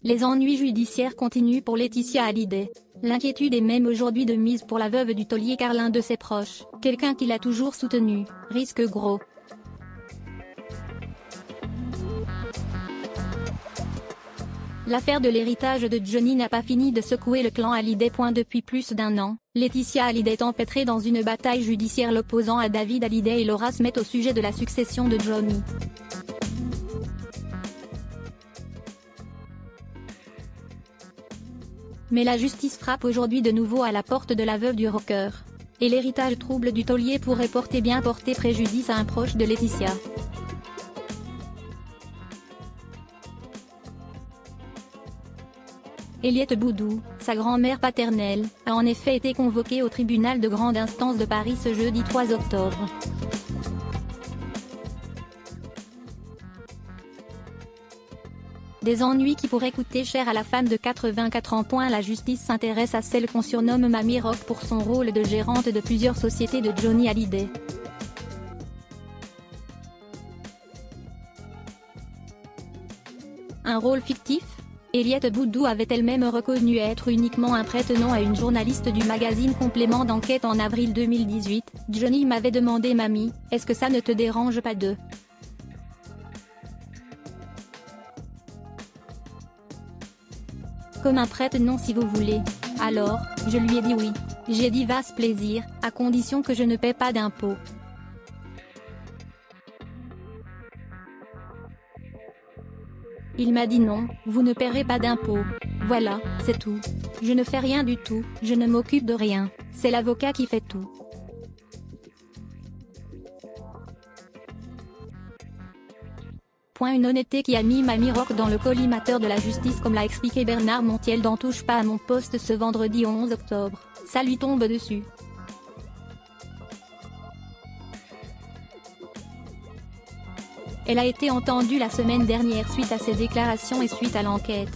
Les ennuis judiciaires continuent pour Laetitia Hallyday. L'inquiétude est même aujourd'hui de mise pour la veuve du taulier car l'un de ses proches, quelqu'un qui l'a toujours soutenu, risque gros. L'affaire de l'héritage de Johnny n'a pas fini de secouer le clan Hallyday. Depuis plus d'1 an, Laetitia Hallyday est empêtrée dans une bataille judiciaire l'opposant à David Hallyday et Laura Smet au sujet de la succession de Johnny. Mais la justice frappe aujourd'hui de nouveau à la porte de la veuve du rocker. Et l'héritage trouble du taulier pourrait porter préjudice à un proche de Laetitia. Eliette Boudou, sa grand-mère paternelle, a en effet été convoquée au tribunal de grande instance de Paris ce jeudi 3 octobre. Des ennuis qui pourraient coûter cher à la femme de 84 ans. La justice s'intéresse à celle qu'on surnomme Mamie Rock pour son rôle de gérante de plusieurs sociétés de Johnny Hallyday. Un rôle fictif? Eliette Boudou avait elle-même reconnu être uniquement un prête-nom à une journaliste du magazine Complément d'enquête en avril 2018. Johnny m'avait demandé: Mamie, est-ce que ça ne te dérange pas de... Comme un prête-nom si vous voulez. Alors, je lui ai dit oui. J'ai dit vaste plaisir, à condition que je ne paie pas d'impôts. Il m'a dit non, vous ne paierez pas d'impôts. Voilà, c'est tout. Je ne fais rien du tout, je ne m'occupe de rien, c'est l'avocat qui fait tout. Une honnêteté qui a mis Mamie Rock dans le collimateur de la justice, comme l'a expliqué Bernard Montiel dans Touche pas à mon poste ce vendredi 11 octobre. Ça lui tombe dessus. Elle a été entendue la semaine dernière suite à ses déclarations et suite à l'enquête.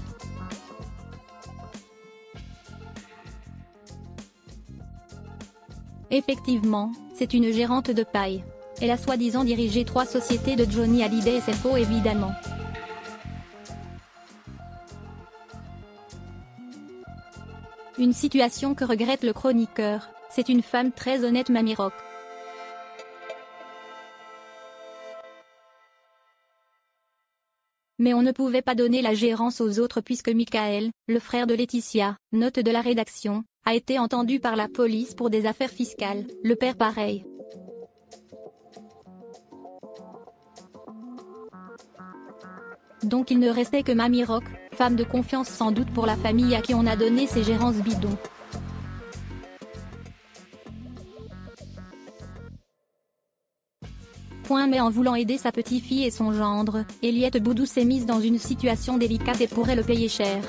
Effectivement, c'est une gérante de paille. Elle a soi-disant dirigé 3 sociétés de Johnny Hallyday et c'est faux évidemment. Une situation que regrette le chroniqueur, c'est une femme très honnête Mamie Rock. Mais on ne pouvait pas donner la gérance aux autres puisque Michael, le frère de Laetitia, note de la rédaction, a été entendu par la police pour des affaires fiscales, le père pareil. Donc il ne restait que Mamie Rock, femme de confiance sans doute pour la famille à qui on a donné ces gérances bidons. Mais en voulant aider sa petite-fille et son gendre, Eliette Boudou s'est mise dans une situation délicate et pourrait le payer cher.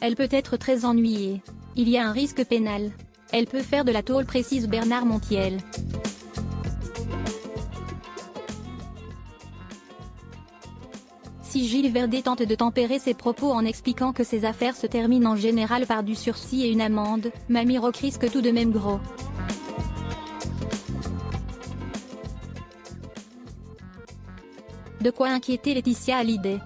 Elle peut être très ennuyée. Il y a un risque pénal. Elle peut faire de la tôle, précise Bernard Montiel. Si Gilles Verdet tente de tempérer ses propos en expliquant que ces affaires se terminent en général par du sursis et une amende, Mamie Rock risque tout de même gros. De quoi inquiéter Laetitia Hallyday.